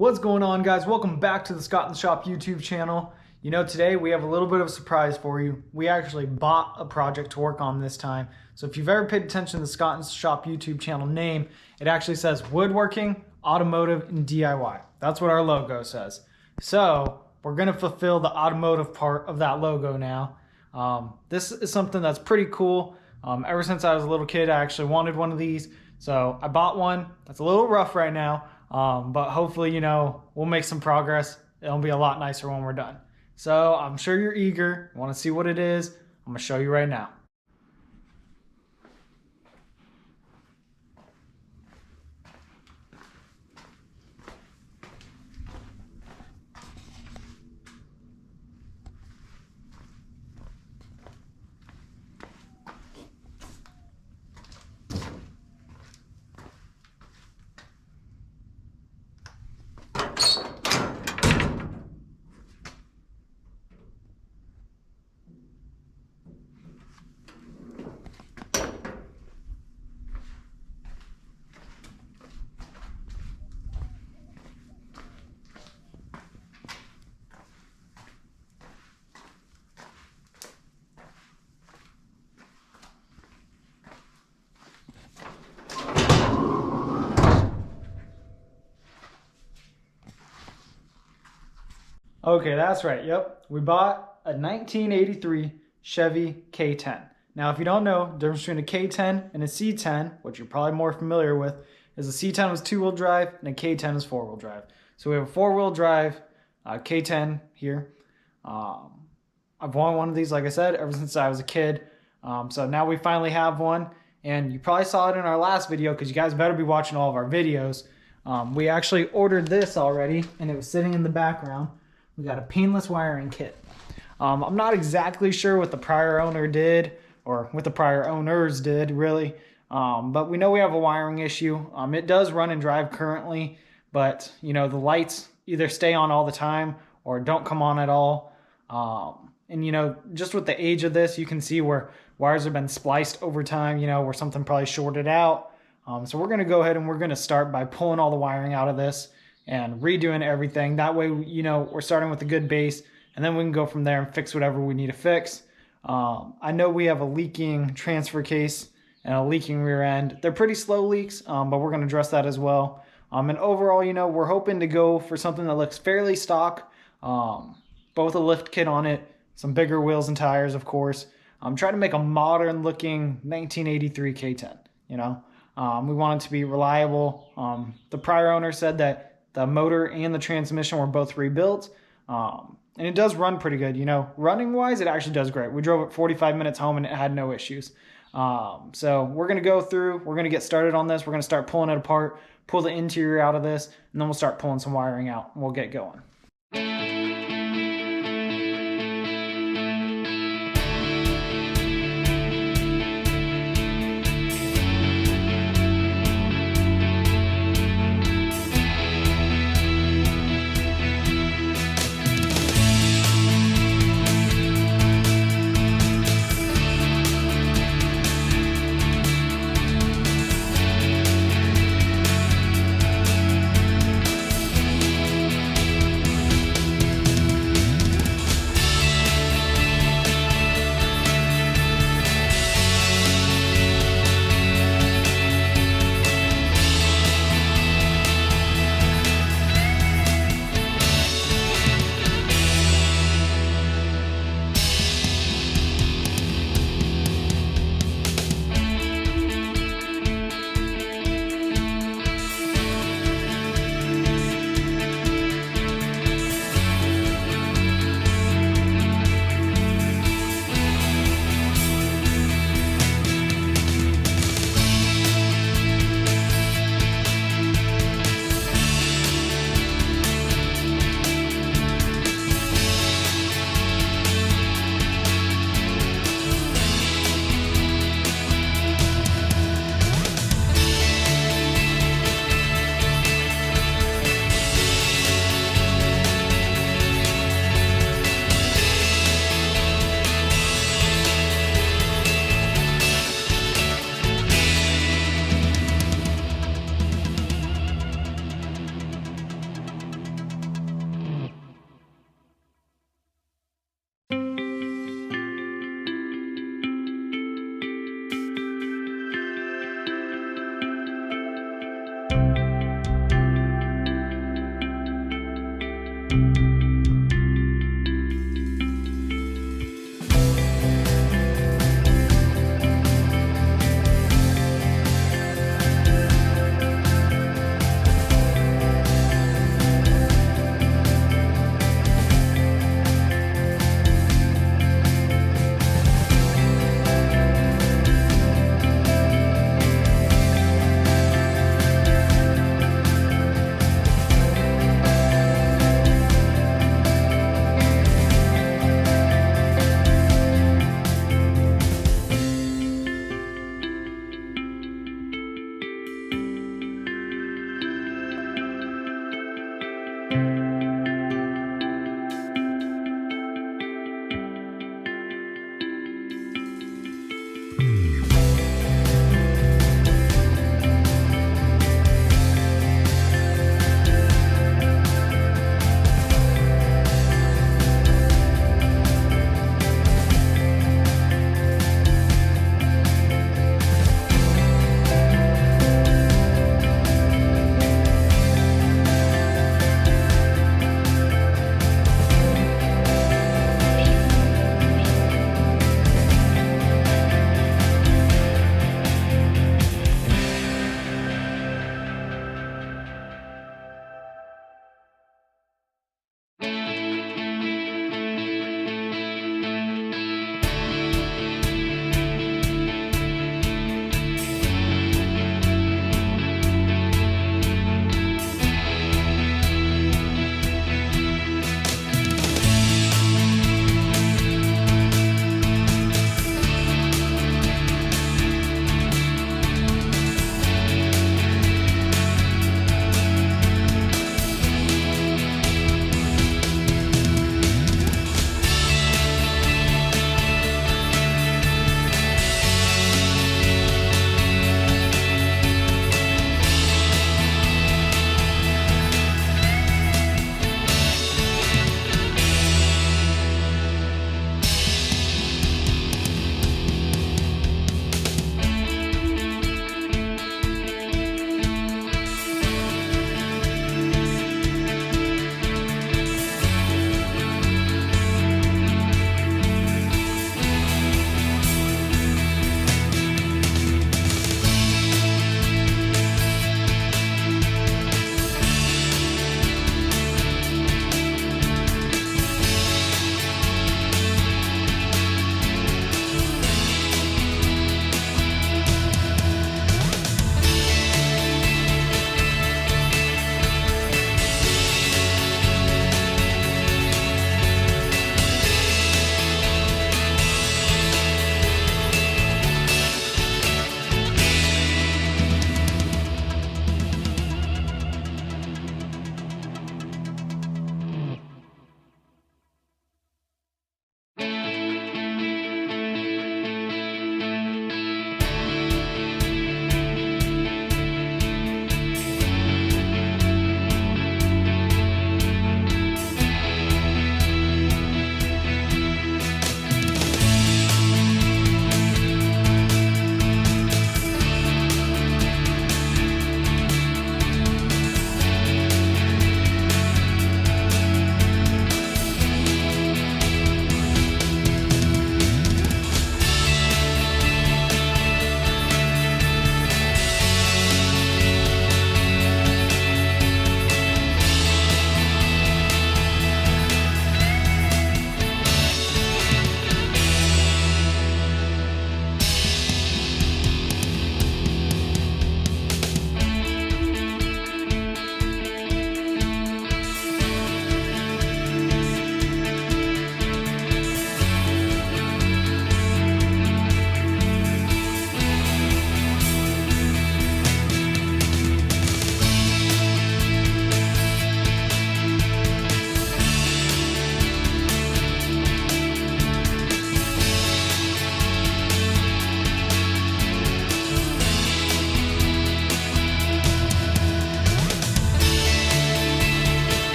What's going on, guys? Welcome back to the Scott in the Shop YouTube channel. You know, today we have a little bit of a surprise for you. We actually bought a project to work on this time. So if you've ever paid attention to the Scott in the Shop YouTube channel name, it actually says woodworking, automotive, and DIY. That's what our logo says. So we're going to fulfill the automotive part of that logo now. This is something that's pretty cool. Ever since I was a little kid, I actually wanted one of these. So I bought one. That's a little rough right now. But hopefully, you know, we'll make some progress. It'll be a lot nicer when we're done. So I'm sure you're eager, want to see what it is. I'm going to show you right now. Okay, that's right. Yep. We bought a 1983 Chevy K10. Now, if you don't know, the difference between a K10 and a C10, which you're probably more familiar with, is a C10 was two-wheel drive and a K10 is four-wheel drive. So we have a four-wheel drive K10 here. I've wanted one of these, like I said, ever since I was a kid. So now we finally have one. And you probably saw it in our last video because you guys better be watching all of our videos. We actually ordered this already, and it was sitting in the background. We got a painless wiring kit. I'm not exactly sure what the prior owner did, or what the prior owners did, really. But we know we have a wiring issue. It does run and drive currently, but you know, the lights either stay on all the time or don't come on at all. And you know, just with the age of this, you can see where wires have been spliced over time, you know, where something probably shorted out. So we're gonna go ahead and we're gonna start by pulling all the wiring out of this and redoing everything. That way, you know, we're starting with a good base, and then we can go from there and fix whatever we need to fix. I know we have a leaking transfer case and a leaking rear end. They're pretty slow leaks, but we're going to address that as well. And overall, you know, we're hoping to go for something that looks fairly stock, both a lift kit on it, some bigger wheels and tires, of course. Try to make a modern looking 1983 K10, you know. We want it to be reliable. The prior owner said that the motor and the transmission were both rebuilt. And it does run pretty good, you know. Running wise, it actually does great. We drove it 45 minutes home and it had no issues. So we're going to go through, we're going to get started on this. We're going to start pulling it apart, pull the interior out of this, and then we'll start pulling some wiring out and we'll get going.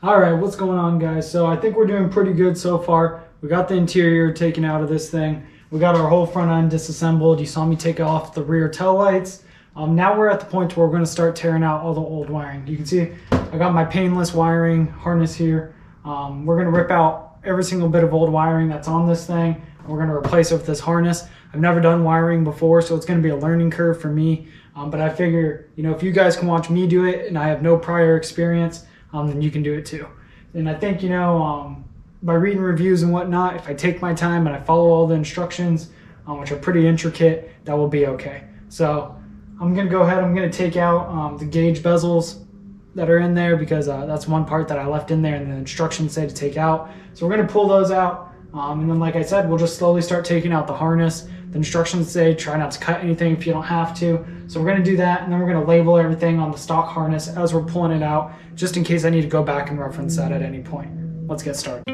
All right, what's going on, guys? So I think we're doing pretty good so far. We got the interior taken out of this thing. We got our whole front end disassembled. You saw me take off the rear tail lights. Now we're at the point where we're going to start tearing out all the old wiring. You can see I got my painless wiring harness here. We're going to rip out every single bit of old wiring that's on this thing. And we're going to replace it with this harness. I've never done wiring before, so it's going to be a learning curve for me. But I figure, if you guys can watch me do it and I have no prior experience, then you can do it too. And I think, by reading reviews and whatnot, if I take my time and I follow all the instructions, which are pretty intricate, that will be okay. So I'm going to go ahead, I'm going to take out the gauge bezels that are in there because that's one part that I left in there and the instructions say to take out. So we're going to pull those out. And then, like I said, we'll just slowly start taking out the harness. The instructions say try not to cut anything if you don't have to. So we're going to do that, and then we're going to label everything on the stock harness as we're pulling it out, just in case I need to go back and reference that at any point. Let's get started.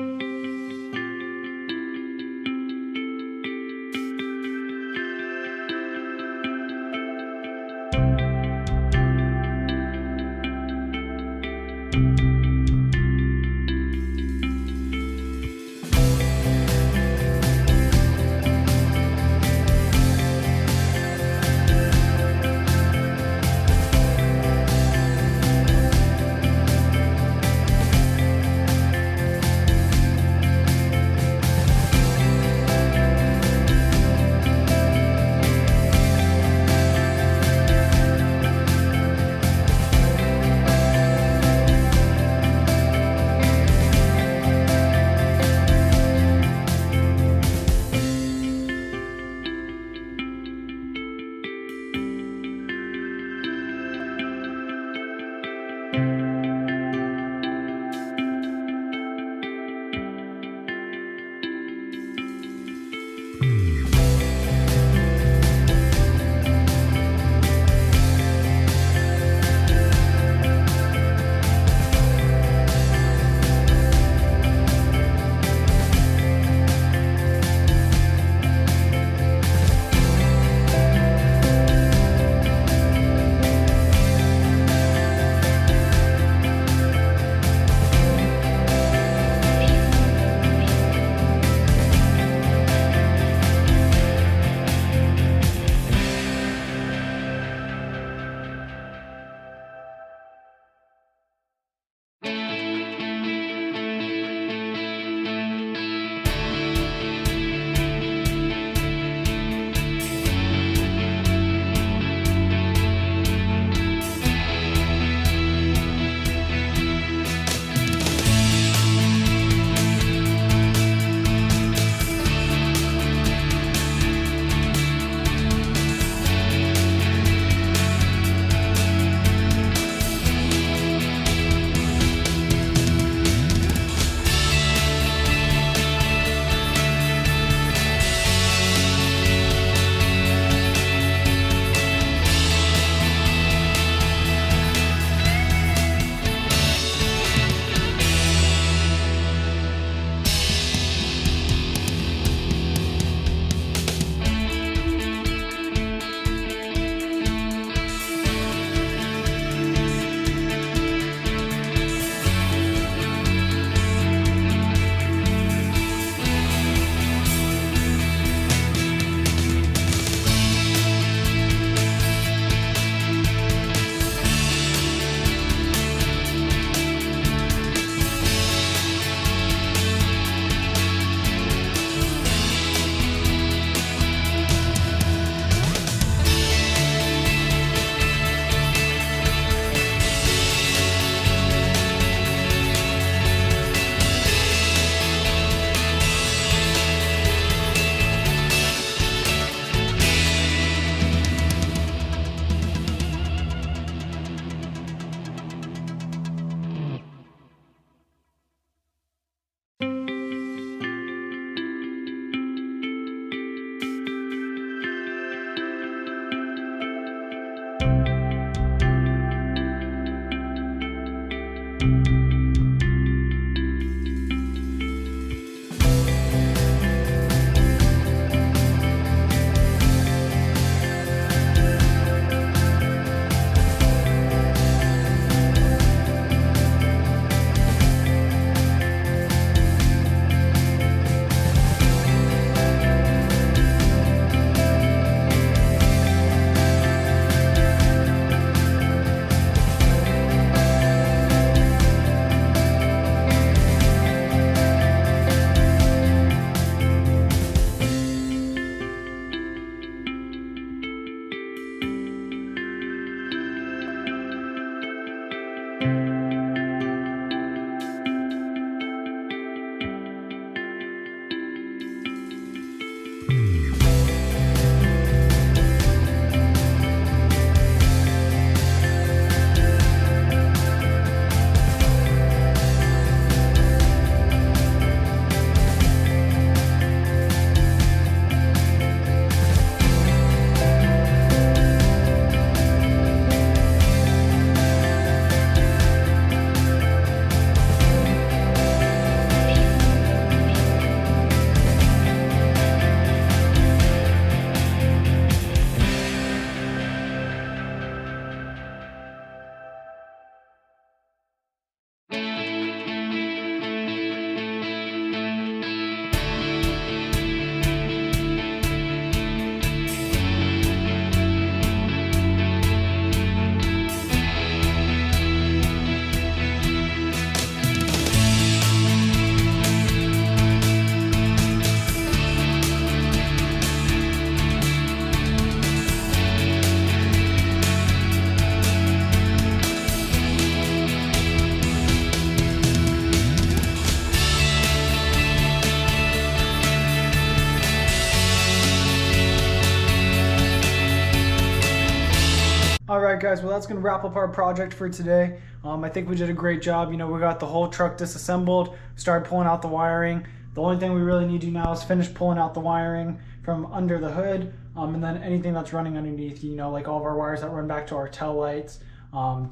guys, well that's going to wrap up our project for today. I think we did a great job. You know, we got the whole truck disassembled, started pulling out the wiring. The only thing we really need to do now is finish pulling out the wiring from under the hood, and then anything that's running underneath, you know, like all of our wires that run back to our tail lights,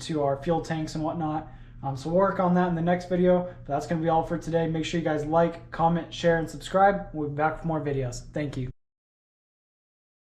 to our fuel tanks and whatnot. So we'll work on that in the next video, but that's going to be all for today. Make sure you guys like, comment, share, and subscribe. We'll be back with more videos. Thank you.